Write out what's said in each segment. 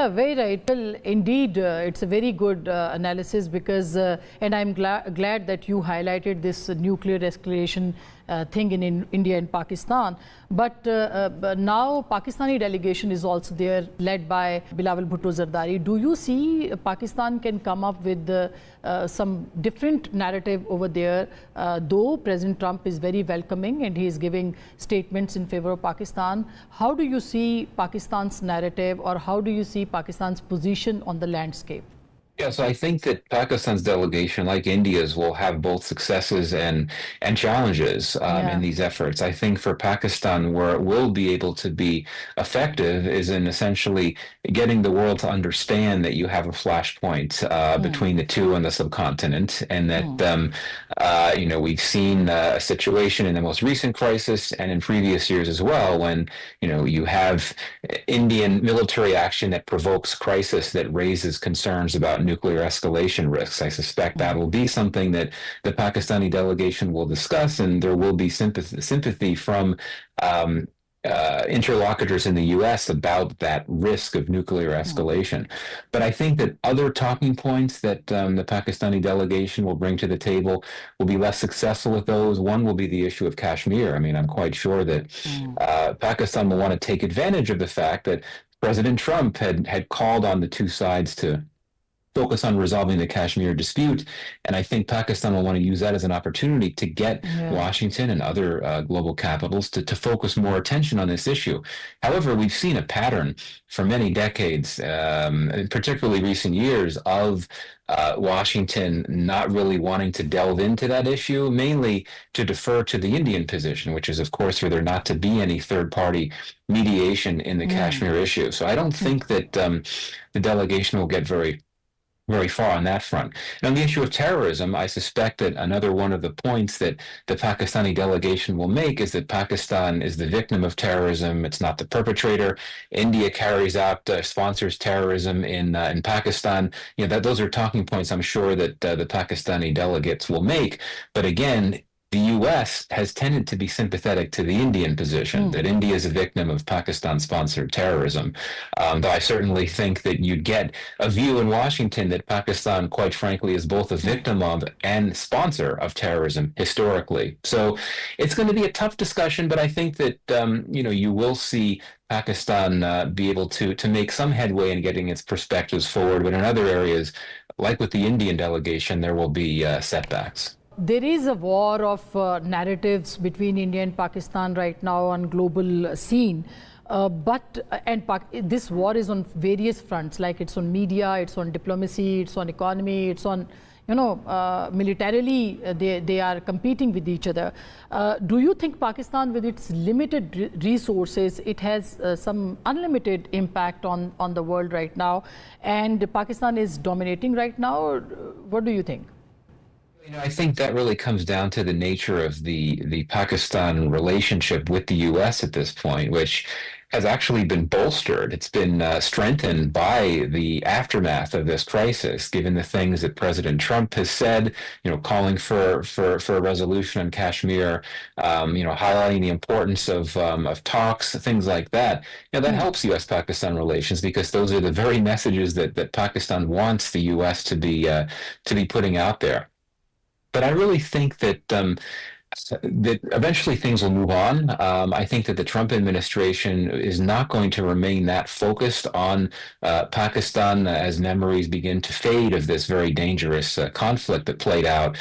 Very right. Well, indeed, it's a very good analysis because, and I'm glad that you highlighted this nuclear escalation thing in India and Pakistan. But now Pakistani delegation is also there, led by Bilawal Bhutto Zardari. Do you see Pakistan can come up with some different narrative over there, though President Trump is very welcoming and he is giving statements in favor of Pakistan? How do you see Pakistan's narrative, or how do you see Pakistan's position on the landscape? Yeah, so I think that Pakistan's delegation, like India's, will have both successes and challenges in these efforts. I think for Pakistan, where it will be able to be effective is in essentially getting the world to understand that you have a flashpoint between the two on the subcontinent, and that we've seen a situation in the most recent crisis and in previous years as well, when you have Indian military action that provokes crisis, that raises concerns about nuclear escalation risks. I suspect that will be something that the Pakistani delegation will discuss, and there will be sympathy from interlocutors in the U.S. about that risk of nuclear escalation. But I think that other talking points that the Pakistani delegation will bring to the table will be less successful with those. One will be the issue of Kashmir. I mean, I'm quite sure that Pakistan will want to take advantage of the fact that President Trump had called on the two sides to focus on resolving the Kashmir dispute. And I think Pakistan will want to use that as an opportunity to get Washington and other global capitals to focus more attention on this issue. However, we've seen a pattern for many decades, particularly recent years, of Washington not really wanting to delve into that issue, mainly to defer to the Indian position, which is, of course, for there not to be any third-party mediation in the Kashmir issue. So I don't think that the delegation will get very far on that front. And on the issue of terrorism, I suspect that another one of the points that the Pakistani delegation will make is that Pakistan is the victim of terrorism. It's not the perpetrator. India carries out, sponsors terrorism in Pakistan. Those are talking points I'm sure that the Pakistani delegates will make. But again, the U.S. has tended to be sympathetic to the Indian position, that India is a victim of Pakistan-sponsored terrorism. Though I certainly think that you'd get a view in Washington that Pakistan, quite frankly, is both a victim of and sponsor of terrorism historically. So it's going to be a tough discussion, but I think that you will see Pakistan be able to make some headway in getting its perspectives forward. But in other areas, like with the Indian delegation, there will be setbacks. There is a war of narratives between India and Pakistan right now on global scene. This war is on various fronts, like it's on media, it's on diplomacy, it's on economy, it's on, militarily they are competing with each other. Do you think Pakistan, with its limited resources, it has some unlimited impact on the world right now, and Pakistan is dominating right now? What do you think? I think that really comes down to the nature of the Pakistan relationship with the U.S. at this point, which has actually been bolstered. It's been strengthened by the aftermath of this crisis, given the things that President Trump has said, calling for a resolution on Kashmir, highlighting the importance of talks, things like that. That helps U.S.-Pakistan relations, because those are the very messages that Pakistan wants the U.S. to be putting out there. But I really think that eventually things will move on. I think that the Trump administration is not going to remain that focused on Pakistan as memories begin to fade of this very dangerous conflict that played out.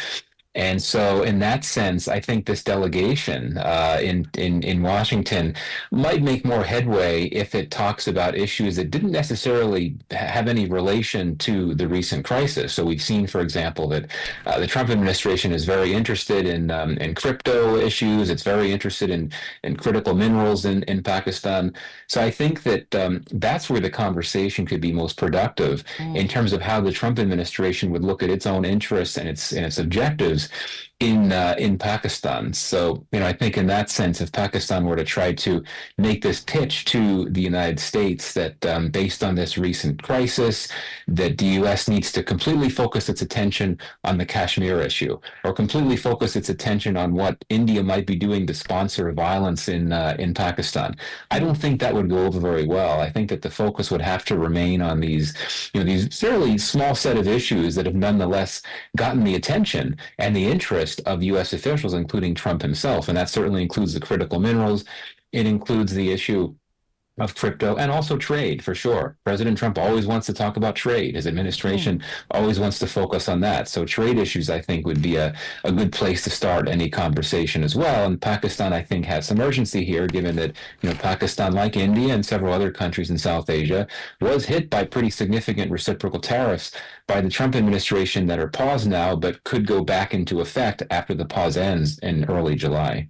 And so in that sense, I think this delegation in Washington might make more headway if it talks about issues that didn't necessarily have any relation to the recent crisis. So we've seen, for example, that the Trump administration is very interested in crypto issues. It's very interested in critical minerals in Pakistan. So I think that that's where the conversation could be most productive in terms of how the Trump administration would look at its own interests and its objectives issues in Pakistan. So, I think in that sense, if Pakistan were to try to make this pitch to the United States that based on this recent crisis, that the U.S. needs to completely focus its attention on the Kashmir issue, or completely focus its attention on what India might be doing to sponsor violence in Pakistan, I don't think that would go over very well. I think that the focus would have to remain on these fairly small set of issues that have nonetheless gotten the attention and the interest of U.S. officials, including Trump himself. And that certainly includes the critical minerals. It includes the issue of crypto and also trade, for sure. President Trump always wants to talk about trade. His administration always wants to focus on that. So trade issues, I think, would be a good place to start any conversation as well. And Pakistan, I think, has some urgency here, given that, Pakistan, like India and several other countries in South Asia, was hit by pretty significant reciprocal tariffs by the Trump administration that are paused now, but could go back into effect after the pause ends in early July.